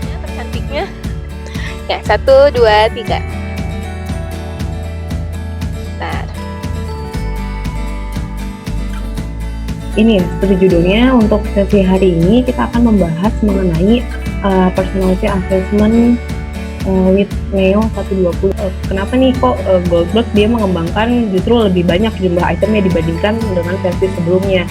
Ya, tercantiknya. Ya, 1, 2, 3. Bentar. Ini ya, seperti judulnya, untuk sesi hari ini kita akan membahas mengenai personality assessment with Neo 120. Kenapa nih kok Goldberg dia mengembangkan justru lebih banyak jumlah itemnya dibandingkan dengan versi sebelumnya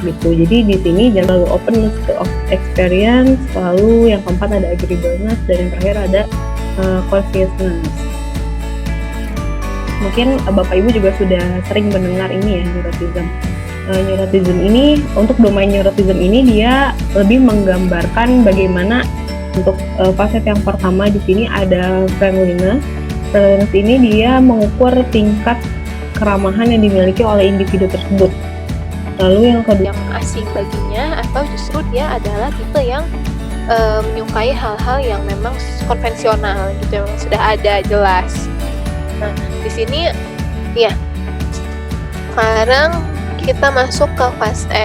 gitu. Jadi di sini jangan terlalu openness of experience, lalu yang keempat ada agreeableness, dan yang terakhir ada consciousness. Mungkin Bapak Ibu juga sudah sering mendengar ini ya, neuroticism. Neuroticism ini, untuk domain neuroticism ini dia lebih menggambarkan bagaimana untuk facet yang pertama di sini ada friendliness. Friendliness ini dia mengukur tingkat keramahan yang dimiliki oleh individu tersebut. Lalu yang kedua, yang asing baginya, atau justru dia adalah tipe yang menyukai hal-hal yang memang konvensional gitu, yang sudah ada jelas. Nah, di sini ya sekarang kita masuk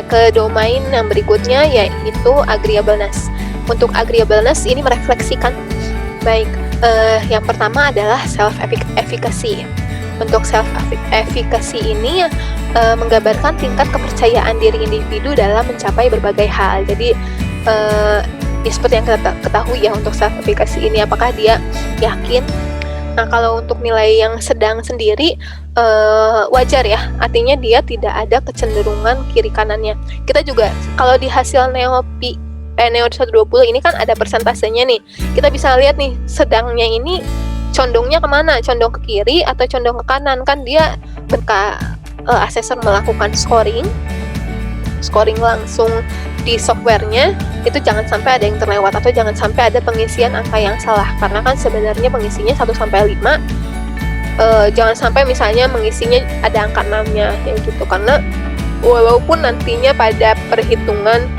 ke domain yang berikutnya, yaitu agreeableness. Untuk agreeableness ini merefleksikan baik yang pertama adalah self-efficacy. Untuk self-efficacy ini menggambarkan tingkat kepercayaan diri individu dalam mencapai berbagai hal. Jadi ya seperti yang kita ketahui ya, untuk self-efficacy ini apakah dia yakin. Nah, kalau untuk nilai yang sedang sendiri wajar ya, artinya dia tidak ada kecenderungan kiri kanannya. Kita juga kalau di hasil Neo 120 ini kan ada persentasenya nih. Kita bisa lihat nih, sedangnya ini condongnya kemana? Condong ke kiri atau condong ke kanan? Kan dia ketika asesor melakukan scoring langsung di softwarenya, itu jangan sampai ada yang terlewat atau jangan sampai ada pengisian angka yang salah, karena kan sebenarnya pengisinya 1-5. Jangan sampai misalnya mengisinya ada angka 6-nya ya gitu, karena walaupun nantinya pada perhitungan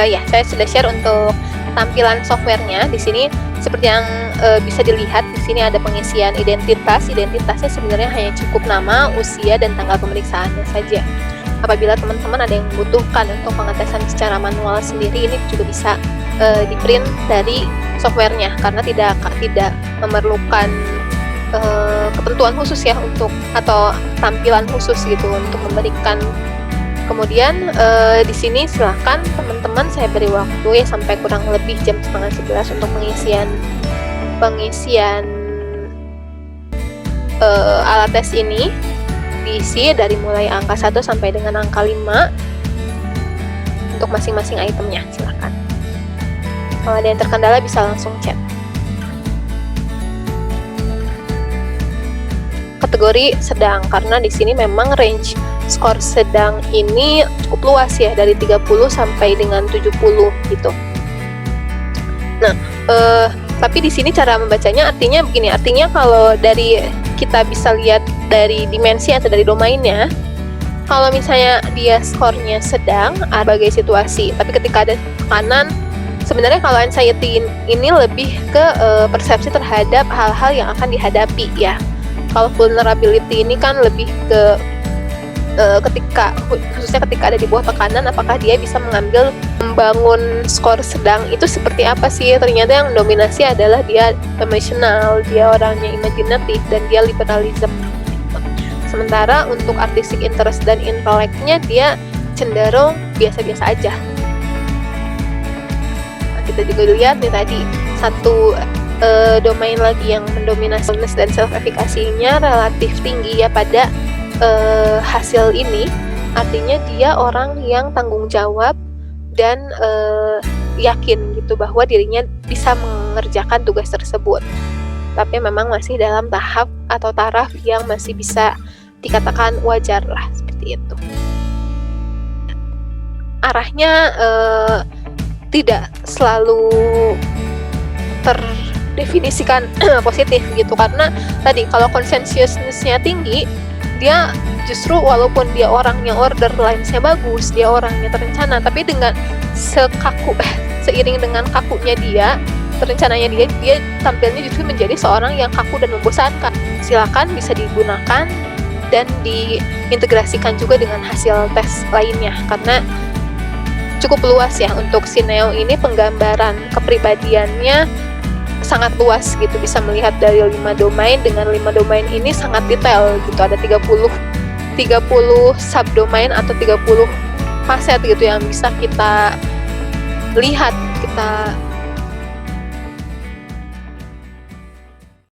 ya saya sudah share untuk tampilan softwarenya di sini, seperti yang bisa dilihat di sini ada pengisian identitas. Identitasnya sebenarnya hanya cukup nama, usia, dan tanggal pemeriksaannya saja. Apabila teman-teman ada yang membutuhkan untuk pengetesan secara manual sendiri, ini juga bisa di-print dari softwarenya, karena tidak memerlukan ketentuan khusus ya untuk, atau tampilan khusus gitu untuk memberikan. Kemudian di sini silahkan teman-teman, saya beri waktu ya sampai kurang lebih jam 10:30 untuk pengisian alat tes ini. Diisi dari mulai angka 1 sampai dengan angka 5 untuk masing-masing itemnya, silahkan. Kalau ada yang terkendala bisa langsung chat. Kategori sedang, karena di sini memang range skor sedang ini cukup luas ya, dari 30 sampai dengan 70 gitu. Nah, tapi di sini cara membacanya artinya begini, artinya kalau dari kita bisa lihat dari dimensi atau dari domainnya, kalau misalnya dia skornya sedang sebagai situasi, tapi ketika ada tekanan, sebenarnya kalau anxiety ini lebih ke persepsi terhadap hal-hal yang akan dihadapi ya. Kalau vulnerability ini kan lebih ke khususnya ketika ada di bawah tekanan, apakah dia bisa membangun skor sedang itu seperti apa sih. Ternyata yang dominasi adalah dia emotional, dia orangnya imajinatif, dan dia liberalism. Sementara untuk artistic interest dan inteleknya dia cenderung biasa-biasa aja. Nah, kita juga lihat nih tadi satu domain lagi yang mendominasi dan self-efficacy-nya relatif tinggi ya pada hasil ini. Artinya dia orang yang tanggung jawab dan yakin gitu bahwa dirinya bisa mengerjakan tugas tersebut, tapi memang masih dalam tahap atau taraf yang masih bisa dikatakan wajar lah, seperti itu. Arahnya tidak selalu terdefinisikan positif gitu, karena tadi kalau konsensusnya tinggi, dia justru walaupun dia orangnya order lines-nya bagus, dia orangnya terencana, tapi dengan seiring dengan kakunya dia, terencananya dia tampilnya justru menjadi seorang yang kaku dan membosankan. Silakan bisa digunakan dan diintegrasikan juga dengan hasil tes lainnya, karena cukup luas ya untuk si Neo ini, penggambaran kepribadiannya sangat luas gitu, bisa melihat dari 5 domain. Dengan 5 domain ini sangat detail gitu, ada 30 subdomain atau 30 facet gitu yang bisa kita lihat, kita